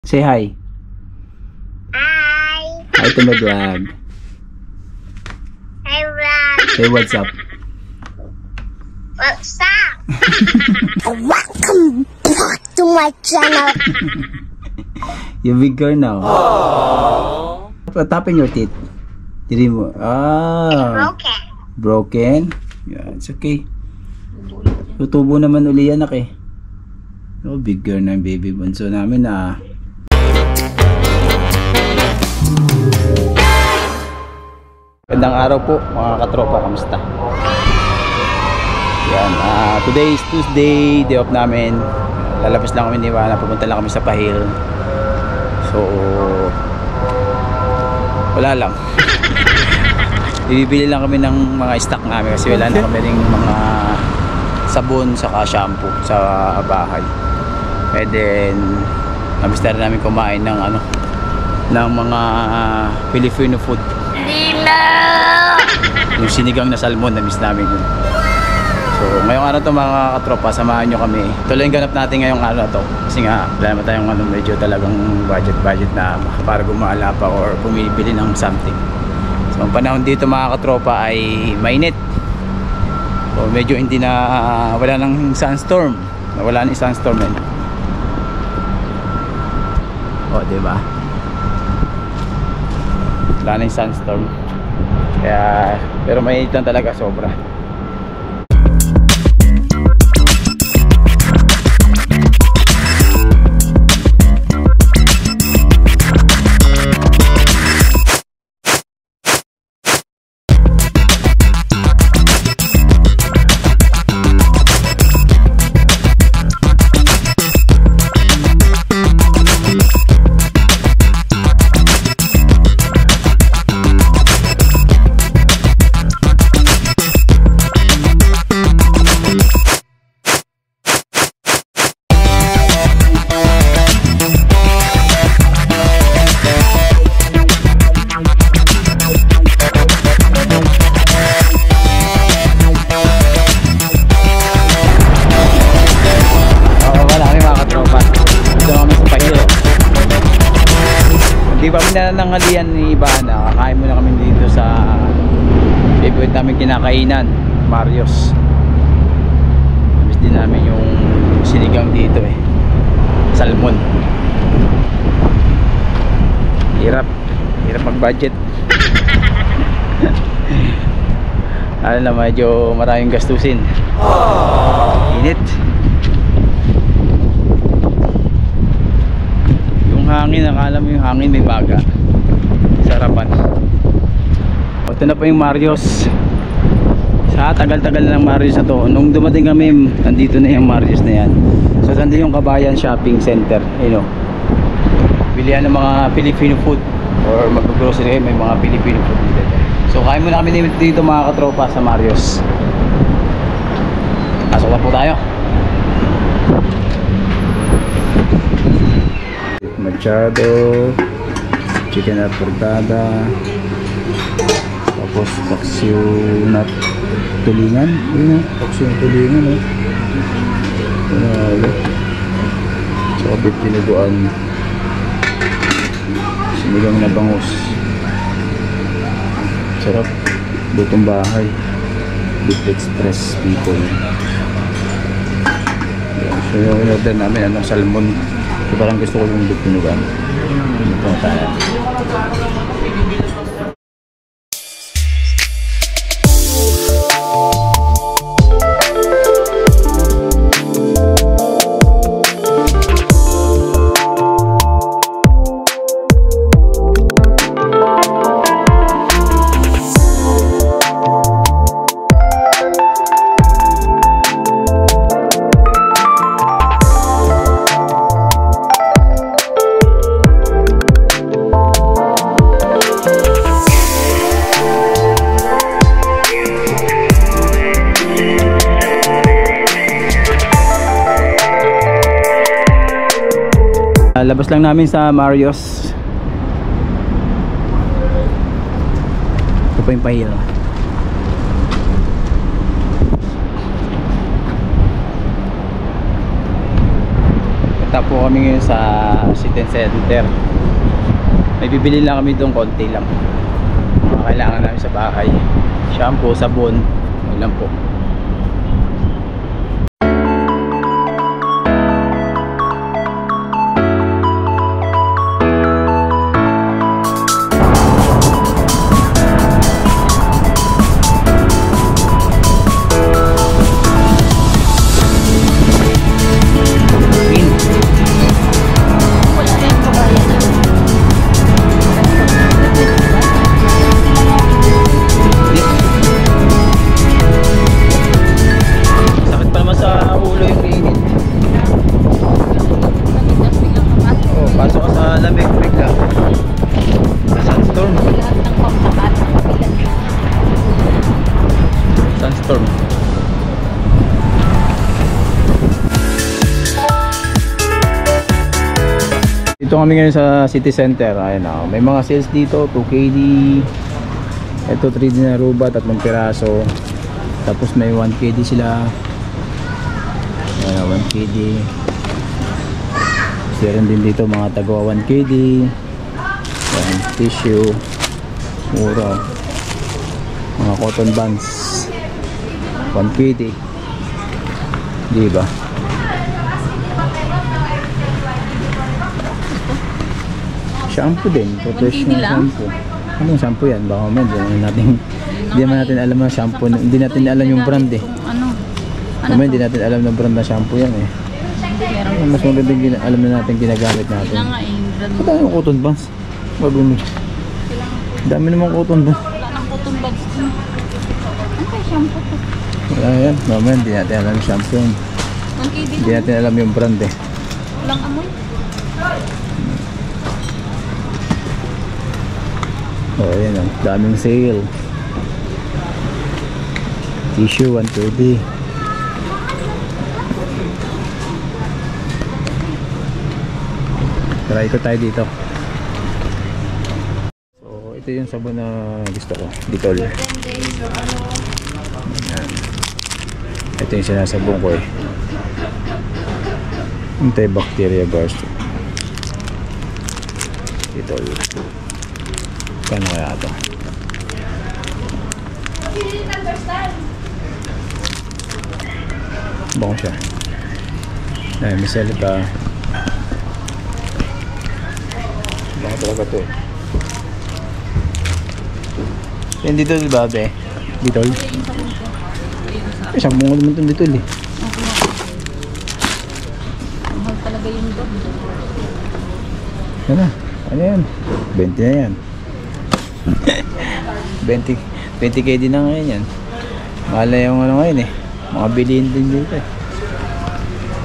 Say hi. Hi. Hi to my vlog. Hi, vlog. Say what's up. What's up? Welcome back to my channel. You big girl now. Tap in your teeth. Dili mo. Okay. Broken? Yeah, it's okay. Tutubo naman uli yan, eh. Oh, big girl na yung baby bunso namin, Magandang araw po mga katropa, kamusta? Yan, today is Tuesday, day off namin. Lalabas lang kami ni Ivana, pupunta lang kami sa Pahil. So wala lang. Bibili lang kami ng mga stock namin kasi wala na kami ring mga sabon saka shampoo sa bahay. And then namiss na rin namin kumain ng ng mga Filipino food. Yung sinigang na salmon, namiss namin yun. So ngayong araw to mga katropa, samahan nyo kami. Tuloy yung ganap natin ngayong araw to. Kasi nga wala naman tayong medyo talagang budget na para gumala pa or bumibili ng something. So ang panahon dito mga katropa ay mainit. So medyo hindi na wala nang sunstorm. Wala nang sunstorm eh. O diba? Wala nang sunstorm. Kaya, pero mainit lang talaga sobra. Hindi pa kami nanangalian ni Ivana. Kakain muna kami dito sa favorite namin kinakainan, Marios. Namiss din namin yung sinigang dito eh, salmon. Hirap mag budget. Alam na medyo maraming gastusin. Init. Hangin, akala mo yung hangin may baga. Sarapan. Ito na po yung Marios. Sa tagal-tagal na ng Marios na to. Nung dumating kami, nandito na yung Marios na yan. So nandito yung Kabayan Shopping Center, you know. Bilihan ng mga Filipino food or mag-grocery, may mga Filipino food dito. So kain muna kami dito mga katropa sa Marios. Pasok na po tayo. Machado, chicken alportada, tapos paksiw na tulingan. Yun, paksiw na tulingan, saka beef tinuguan, sinigang na bangus, sarap, lutong bahay, beef express people. So yung order namin salmon. So, parang gusto ko yung tinugan. Ito tayo. Labas lang namin sa Marios. Ito pa yung Pahil. Pupunta po kami ngayon sa City Center. May bibili lang kami doon, konti lang. Mga kailangan namin sa bahay. Shampoo, sabon, yun lang po. Sunstorm. Dito kami ngayon sa City Center. Ayun na, may mga sales dito, 2KD. Ito 3D na ruba, 3 piraso. Tapos may 1KD sila. Ayan, 1KD. Meron din dito mga tagawa 1KD. Ayan, tissue. Mura. Mga cotton bands 1KD, diba? Shampoo din, professional shampoo. Anong shampoo yan? Baka man, hindi natin alam na shampoo, hindi natin alam yung brand eh. Ano? Hindi natin alam ng brand na shampoo yan eh. Mas magandang alam na natin ginagamit natin. Ito yung cotton bands. Magumi. Dami namang cotton bands. Cotton buds. Ano kaya shampoo to? Wala yan. Mamaya hindi natin alam yung shampoo yun. Hindi natin alam yung brand eh. Walang amoy. Oh, yan o. Daming sale. Tissue 120. Try ko tayo dito. So, ito yung sabon na gusto ko. Dettol. Ito yung sinasabong ko eh. Antibacteria bars. Dettol. Kano kaya ito? Bango siya. Ay, may salita. Bango talaga ito eh. Yan dito diba be? Dito? Isang bungo naman itong dito eh. Mahal talaga yung dog. Ano? Ano yan? 20 na yan. 20k din na ngayon yan. Mahal na yung ano ngayon eh. Mga bilihin din dito eh.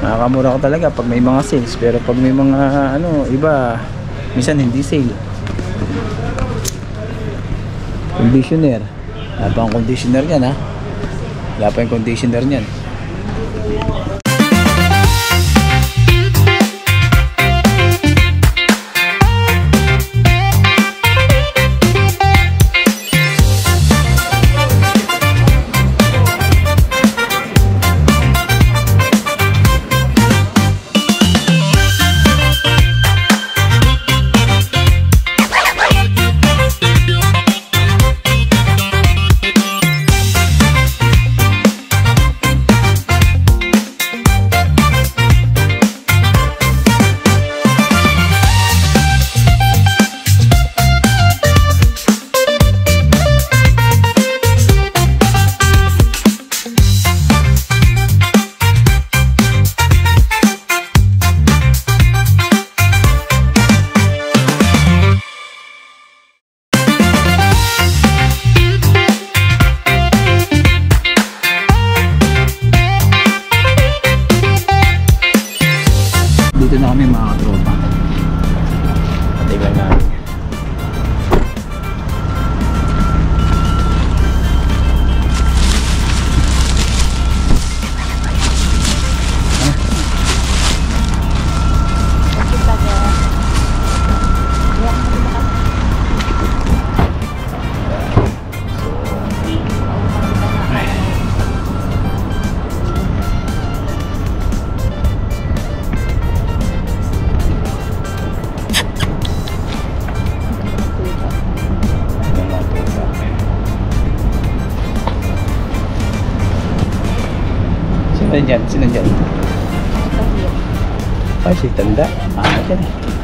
Nakakamura ko talaga pag may mga sales. Pero pag may mga ano iba, minsan hindi sale. Conditioner. Wala pa ang conditioner yan ha. Wala pa yung conditioner yan. Saan dyan? Sino dyan? Ay, si Tanda. Ah, dyan eh.